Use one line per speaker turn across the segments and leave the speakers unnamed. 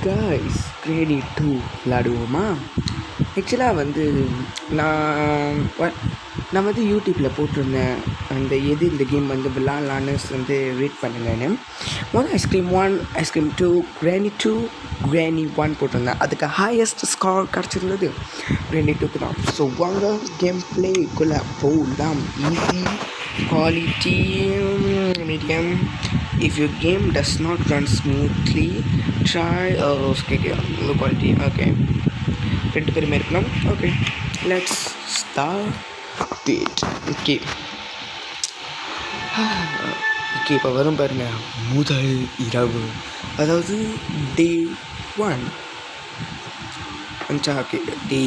guys, Granny 2 விளாடுவோமா? ஆக்சுவலாக வந்து நான் வந்து யூடியூப்பில் போட்டிருந்தேன் அந்த இந்த கேம் வந்து விளாட்லான்னு வந்து வெயிட் பண்ணுங்கன்னு. முதல் ஐஸ்கிரீம் 1, ஐஸ்கிரீம் 2, Granny 1 போட்டிருந்தேன். அதுக்கு ஹையஸ்ட் ஸ்கோர் கிடச்சிருந்தது Granny 2க்கு தான். ஸோ வாங்க கேம் பிளேக்குள்ளே போகலாம். Easy, quality, medium. If your game does not run smoothly, try low quality. Okay, ரெண்டு பேருமே இருக்கலாம். Okay, let's start it. Okay, இப்போ வரும் பாருங்க முதல் இரவு, அதாவது டே 1 ஓகே, டே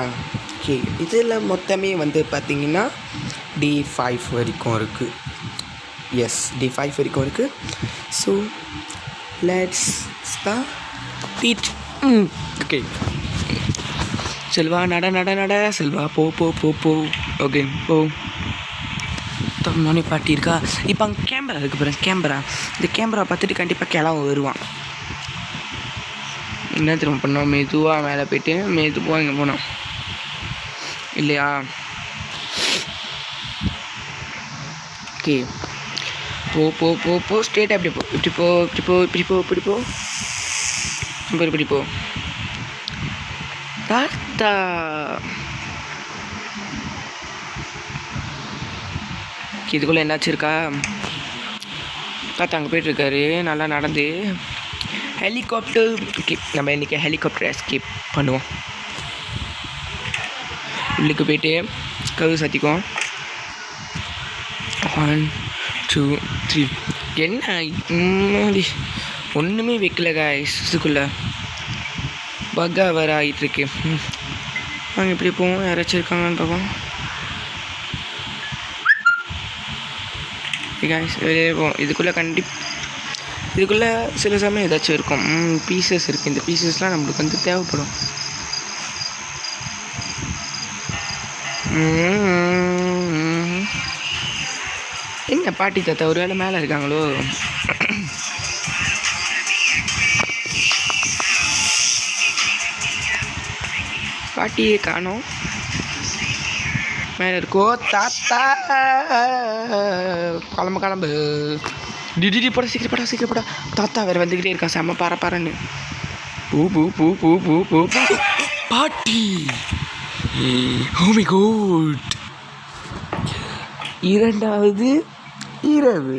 1. ஓகே, இதில் மொத்தமே வந்து பார்த்திங்கன்னா டே 5 வரைக்கும் இருக்குது. எஸ், டே 5 வரைக்கும் இருக்குது. So let's start it. Okay, Selva நட செல்வா போ. ஓகே, போ. தோணி பாட்டி இருக்கா? இப்போ அங்கே கேமரா இருக்குது பாருங்க. இந்த கேமரா பார்த்துட்டு கண்டிப்பாக கிளம்ப வருவான். என்ன திரும்ப பண்ணோம்? மெதுவாக மேலே போய்ட்டு மெதுவாக இங்கே போனோம் இல்லையா? ஓகே, போ ஸ்ட்ரெயிட்டாக இப்படி போ இப்படி போ தாத்தா. இதுக்குள்ளே என்னாச்சு இருக்கா? தாத்தா அங்கே போய்ட்டுருக்காரு நல்லா நடந்து. ஹெலிகாப்டர். ஓகே, நம்ம இன்றைக்கி ஹெலிகாப்டர் எஸ்கேப் பண்ணுவோம். உள்ளுக்கு போய்ட்டு கதவு சாத்திக்குவோம். 1 2 3. என்ன ஒன்றுமே வைக்கல காய்ஸ், இதுக்குள்ளே பக்கா வர ஆகிட்டுருக்கு. வாங்க இப்படி போவோம். யாராச்சும் இருக்காங்கன்னு பார்ப்போம். காய்ஸ் வெளியே போவோம். இதுக்குள்ளே சில சமயம் ஏதாச்சும் இருக்கும். பீசஸ் இருக்குது. இந்த பீசஸ்லாம் நம்மளுக்கு வந்து தேவைப்படும். என்ன பாட்டி தாத்தா ஒரு வேளை மேலே இருக்காங்களோ? பாட்டியே காணோம். மேலே இருக்கோ தாத்தா? கிளம்பு டிடி போட, சீக்கிரம் போட. தாத்தா வேறு வந்துக்கிட்டே இருக்கா செம்ம பாறன்னு. பூ பாட்டி. Oh my god. இரண்டாவது இரவு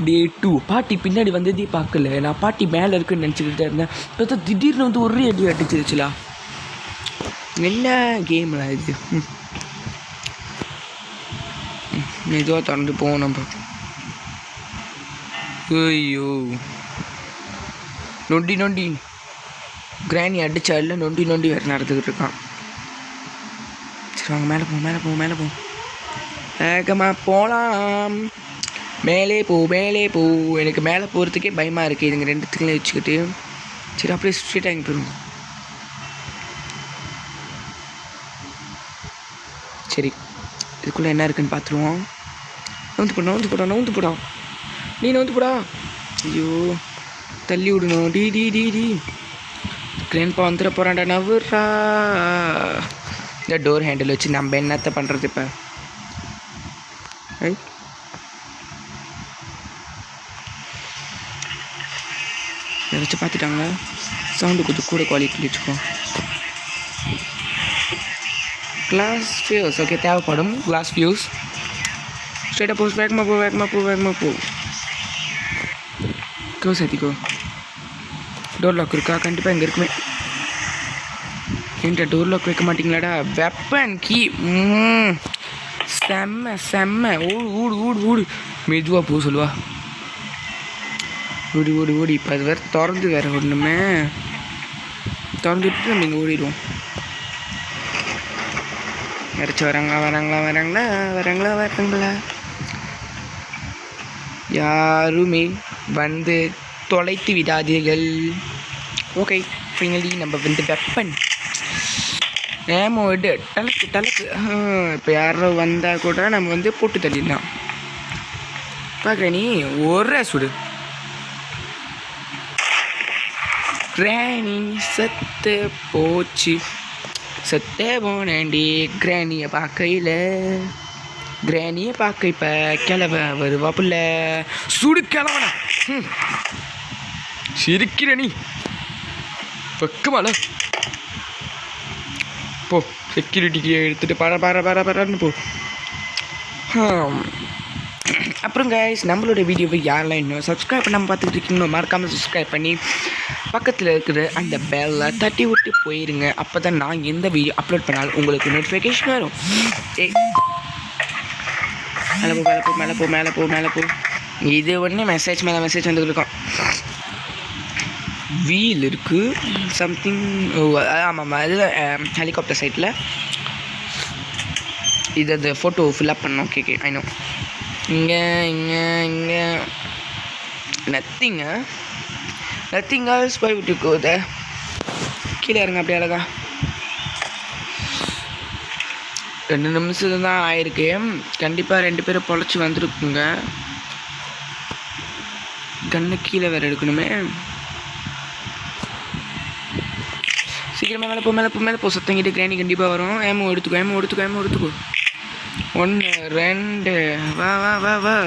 டே 2. பாட்டி பின்னாடி வந்ததே பார்க்கல. நான் பாட்டி மேலே இருக்குன்னு நினச்சிக்கிட்டே இருந்தேன். பார்த்தா திடீர்னு வந்து ஒரே அடி அடிச்சிருச்சுலா. என்ன கேம்லாம் இது? மெதுவாக திறந்து போவோம் நம்ம. ஐயோ, நொண்டி கிராணி அடிச்சா இல்லை, நொண்டி வேறு நடந்துக்கிட்டு இருக்கான். சரி வாங்க மேலே போவோம். வேகமாக போகலாம். மேலே போ. எனக்கு மேலே போகிறதுக்கே பயமாக இருக்குது. இதுங்க ரெண்டுத்துக்குள்ளே வச்சுக்கிட்டு. சரி அப்படியே ஸ்ட்ரெயிட்டாக இங்கே போயிடுவோம். சரி, இதுக்குள்ளே என்ன இருக்குன்னு பார்த்துருவோம். நவுந்து போடா. நீ நவுந்து போடா. ஐயோ, தள்ளி விடணும். டி கிராண்ட்பா வந்துட போகிறான்டா. நவுறா. இந்த டோர் ஹேண்டில் வச்சு நம்ம என்னத்தை பண்ணுறது இப்போ? வச்சு பார்த்துட்டாங்களா? சவுண்டு கொஞ்சம் கூட குவாலிட்டி வச்சுக்கோ. Glass fuse. ஓகே, தேவைப்படும் கிளாஸ் ஃபியூஸ். ஸ்ட்ரெயிட்டாக போ. வேகமாக போ. க்ளோஸ் ஏற்றிக்கோ. டோர் லாக் இருக்கா? கண்டிப்பாக இங்கே இருக்குமே. என்கிட்ட டோர் லாக் வைக்க மாட்டிங்களாடா? Weapon key. செம்ம. ஓடு. மெதுவாக போ சொல்லுவா. ஓடி. இப்போ அது வேறு திறந்து வேறு ஒன்றுமே திறந்துட்டு நம்ம இங்கே ஓடிடுவோம். யாராச்சும் வராங்களா? யாருமே வந்து தொலைத்து விடாதீர்கள். ஓகே, ஃபைனலி நம்ம வந்து வெப்பன் ஏமோ விடு. டலக்கு. இப்போ யாரோ வந்தால் கூட நம்ம வந்து போட்டு தள்ளிடலாம். பார்க்குற நீ ஒரே சுடு. கிராணி செத்து போச்சு, செத்தே போனேண்டி கிராணியை பார்க்கையில். கிராணியை பார்க்க இப்போ கிளவ வருவாப்புல, சுடு கிளவன சிரிக்கிற நீ வெக்கமால. போ செக்யூரிட்டிக்கு எடுத்துகிட்டு பரன்னு போ. அப்புறம் கைஸ், நம்மளோட வீடியோவை யாரெல்லாம் இன்னும் சப்ஸ்கிரைப் பண்ணாமல் பார்த்துக்கிட்டு இருக்கீங்களோ மறக்காமல் சப்ஸ்கிரைப் பண்ணி பக்கத்தில் இருக்கிற அந்த பெல்லை தட்டி விட்டு போயிருங்க. அப்போ தான் நான் எந்த வீடியோ அப்லோட் பண்ணாலும் உங்களுக்கு நோட்டிஃபிகேஷன் வரும். மேலே போ. இது ஒன்று மெசேஜ் மேலே மெசேஜ் வந்துட்டு இருக்கோம். வீல் இருக்குது சம்திங். ஆமாம், அதில் ஹெலிகாப்டர் சைட்டில் இது அந்த ஃபோட்டோ ஃபில்அப் பண்ணோம். Okay I know. இங்கே நத்திங் ஆல்ஸ் போய் விட்டு போகுத. கீழே இருங்க அப்படியே அழகா. 2 நிமிஷம் தான் ஆயிருக்கு. கண்டிப்பாக 2 பேரும் பொழைச்சி வந்துருக்குங்க. கண்ணு கீழே வேறு எடுக்கணுமே. சீக்கிரமே மேலே போ. சத்தங்கிட்டு கிராணி கண்டிப்பாக வரும். ஏமோ எடுத்துக்கோ. 1 2 வா.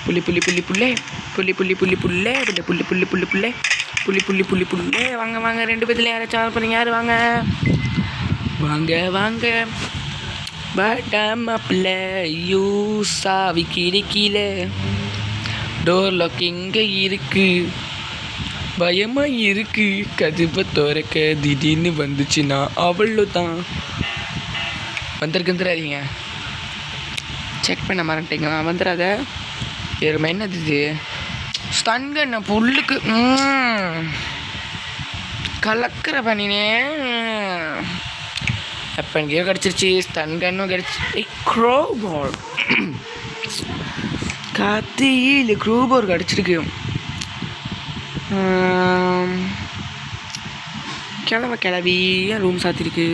புள்ளி வாங்க 2 பேர்த்துல யாராச்சும் ஆன் பண்ணி யார் வாங்க பட்டாமப்பிள்ள யூ சாவி கிடைக்கல, டோர் லாக் எங்கே இருக்கு, பயமாக இருக்கு, கதவை திறக்க திடீர்னு வந்துச்சுன்னா அவ்வளோதான். வந்துடாதீங்க, செக் பண்ண மறந்துட்டீங்களா? வந்துடாத. எருமை என்னது இது? ஸ்டன்கண்ண புல்லுக்கு கலக்கிற பண்ணினே. எப்போ எங்கேயோ கிடச்சிருச்சு. ஸ்டன்கன்னும் கிடச்சி. க்ரோபோர் கத்தியில் க்ரோபோர் கிடச்சிருக்கு. கிளவி ரூம் சாத்திருக்கு.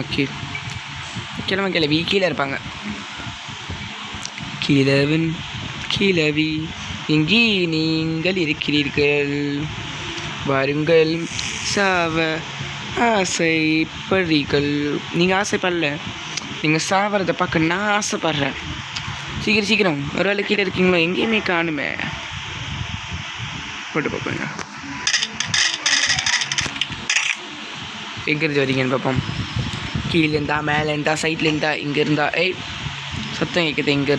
ஓகே, கிளவி கீழே இருப்பாங்க. கிளவி எங்கே நீங்கள் இருக்கிறீர்கள்? வாருங்கள், சாவ ஆசைப்படுறீர்கள். நீங்கள் ஆசைப்படல, நீங்கள் சாவறதை பார்க்க நான் ஆசைப்படுறேன். சீக்கிரம் ஒரு வேளை கீழே இருக்கீங்களோ? எங்கேயுமே காணுமே. போட்டு பார்ப்போங்க, எங்கேருந்து வரீங்கன்னு பார்ப்போம். கீழே இருந்தா, மேலே இருந்தா, சைட்ல இருந்தா, இங்கே இருந்தா. சத்தம் கேட்குது. இங்கே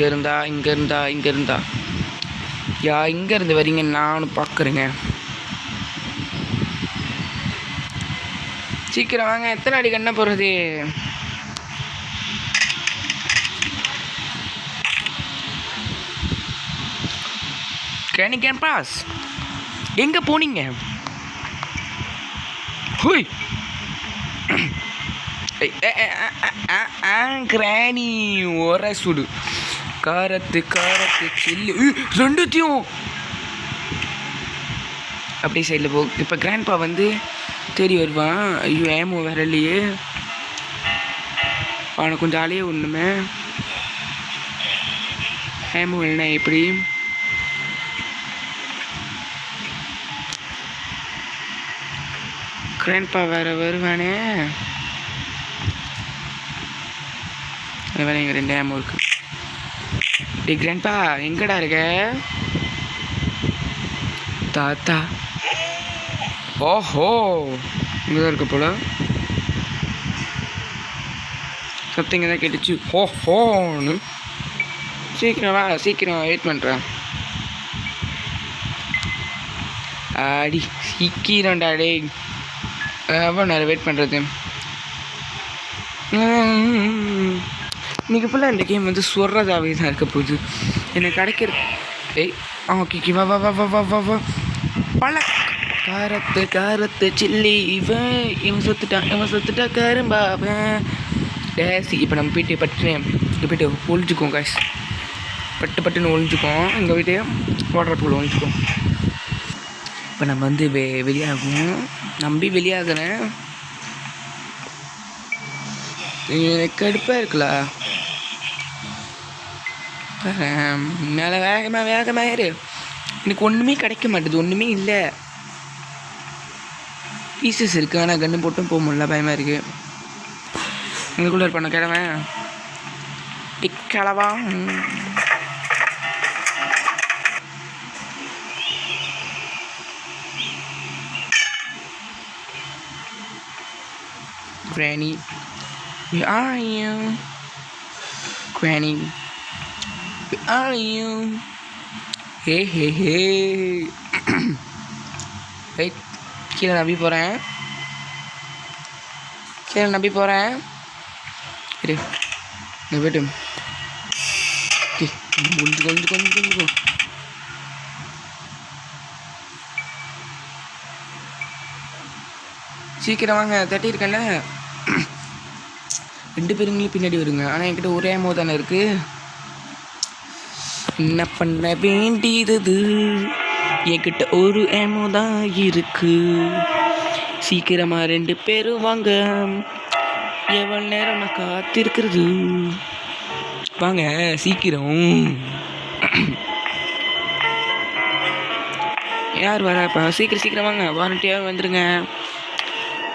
இருந்தா யா இங்கேருந்து வரீங்க? நானும் பார்க்குறேங்க. சீக்கிரம் வாங்க. எத்தனை அடி கண்ண போகிறது? கேம்பாஸ் எங்கே போனீங்க? ஹுய் கிராணி ஒரே சுடு. காரத்து சில்லு ரெண்டுத்தையும் அப்படியே சைடில் போ. இப்போ கிராண்ட்பா வந்து தேடி வருவான். ஐயோ, ஏமோ வேற இல்லையே. அவனை கொஞ்சம் ஆளையே ஒன்றுமே. ஏமோ இல்லைனா எப்படி? கிராண்ட்பா வேற வருவானே. வேற எங்க 2 ஏமோ இருக்கு. கிராண்ட்பா எங்கடா இருக்க? தாத்தா ஓஹோ, இங்கதான் இருக்க போல. சத்தம் இங்கே தான் கேட்டுச்சு. ஓஹோன்னு. சீக்கிரம் வா, சீக்கிரம் வெயிட் பண்ணுறேன். ஆடி சீக்கிரம்டா டே. எவ்வளோ நேரம் வெயிட் பண்ணுறது? இன்றைக்கி ஃபுல்லாக இந்த கேம் வந்து சொல்கிறதாவே தான் இருக்க போகுது. எனக்கு கிடைக்கிற ஓகே வா வா வா வா வா வா வா பழ காரத்து சில்லி. இவன் சொத்துட்டா கரும்பாவன் டேசி. இப்போ நம்ம போயிட்டு ஒழிஞ்சுக்கோம் காய்ஸ். பட்டுன்னு ஒழிஞ்சுக்கோம். இங்கே போயிட்டு வாட்டர் ஒழிஞ்சுக்கோம். இப்போ நம்ம வந்து வெளியாகும். நம்பி வெளியாகிறேன். எனக்கு கடுப்பாக இருக்குல்ல. மேலே வேகமாக ஏறு. எனக்கு ஒன்றுமே கிடைக்க மாட்டேது, ஒன்றுமே இல்லை. பீசஸ் இருக்குது, ஆனால் கன்று போட்டும் போக முடியல, பயமாக இருக்குது. எங்களுக்குள்ள பண்ண கிழவன் டிக்கிழவா. Granny, where are you? Granny, where are you? Hey, hey, hey. Hey, கீழே நம்பி போகிறேன், இரு நான் போய்ட்டு கொஞ்சம் சீக்கிரம் வாங்க, தட்டியிருக்கேன்ல. 2 பேருங்களும் பின்னாடி வருங்க, ஆனால் என்கிட்ட ஒரே அமௌ தானே இருக்குது. என்ன பண்ண வேண்டியது, என்கிட்ட ஒரு அமௌ தான் இருக்கு. சீக்கிரமாக 2 பேரும் வாங்க, எவ்வளோ நேரம் நான் காத்திருக்கிறது. வாங்க சீக்கிரம். யார் வரப்பா, சீக்கிரம் வாங்க. வாரண்டியாகவே வந்துடுங்க,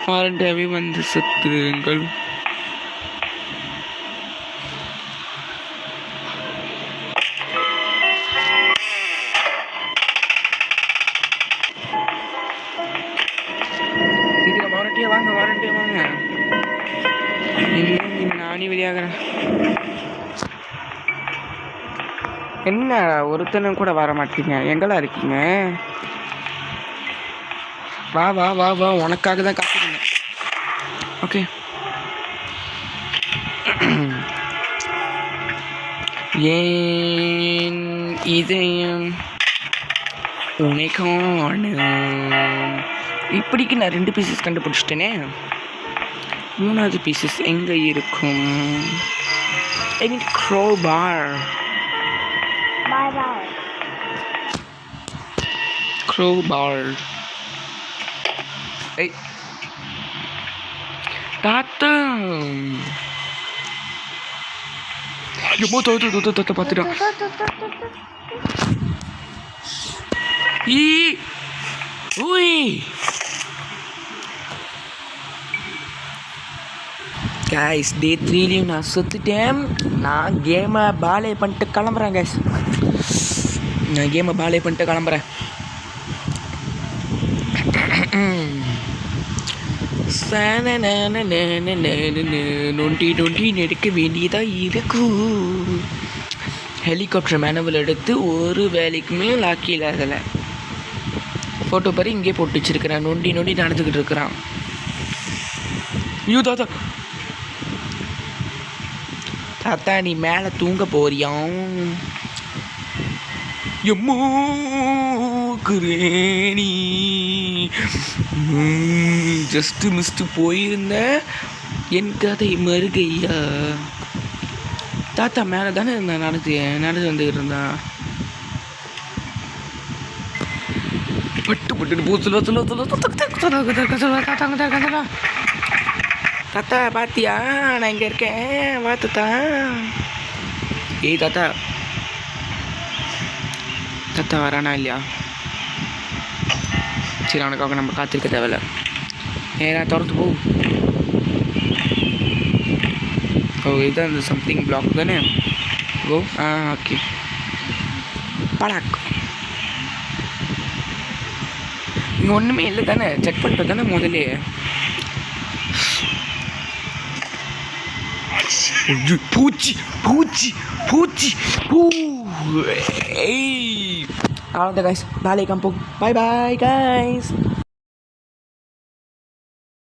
வாரண்டியாகவே வந்து செத்துங்கள். சீக்கிரம் வாரண்டியாக வாங்க. நானே வெளியாகிறேன். என்ன ஒருத்தனும் கூட வர மாட்டீங்க, எங்கெல்லாம் இருக்கீங்க? வா வா வா வா, உனக்காக தான் காத்துருங்க. ஓகே, ஏன் இதயம் உன்னை காண. இப்படிக்கு நான் 2 பீசஸ் கண்டுபிடிச்சிட்டேனே. 3வது பீசஸ் எங்கே இருக்கும்? I need crowbar. Crowbar. Hey, தாத்தா. எம்மோ தாத்தா பார்த்துட்டான். கைஸ், டே 3லையும் நான் சுற்றிட்டேன். நான் கேமை பாலே பண்ணிட்டு கிளம்புறேன் கைஸ். நொண்டி நெடுக்க வேண்டியதாக இருக்கும். ஹெலிகாப்டர் மேனுவல் எடுத்து ஒரு வேலைக்குமே லாக்கி இல்லாதல ஃபோட்டோ பாரு, இங்கே போட்டு வச்சிருக்கிறேன். நொண்டி நடந்துக்கிட்டு இருக்கிறான். ஐயோ தாத்தா நீ மேலே தூங்க போறியாம்? எம்மோ கிரேணி, ஜஸ்ட்டு மிஸ்ட்டு போயிருந்த என் கதை மறுகையா. தாத்தா மேலே தானே இருந்தான், நடந்து வந்துக்கிட்டு இருந்தான். பட்டு தாத்தா பாத்தியா, நான் இங்கே இருக்கேன், வா தாத்தா. ஏய் தாத்தா வரானா இல்லையா? சரி, அவனுக்காக நம்ம காத்திருக்க தேவையில்ல, நேராக திறந்து போ. ஓ, இதுதான் இந்த சம்திங் பிளாக் தானே. ஓ ஓகே, பலாக். இங்கே ஒன்றுமே இல்லை தானே, செக் பண்ணிட்டு தானே முதலே. பூச்சி அவ்வளோதான் கைஸ், நாளைக்கு போ. Bye guys.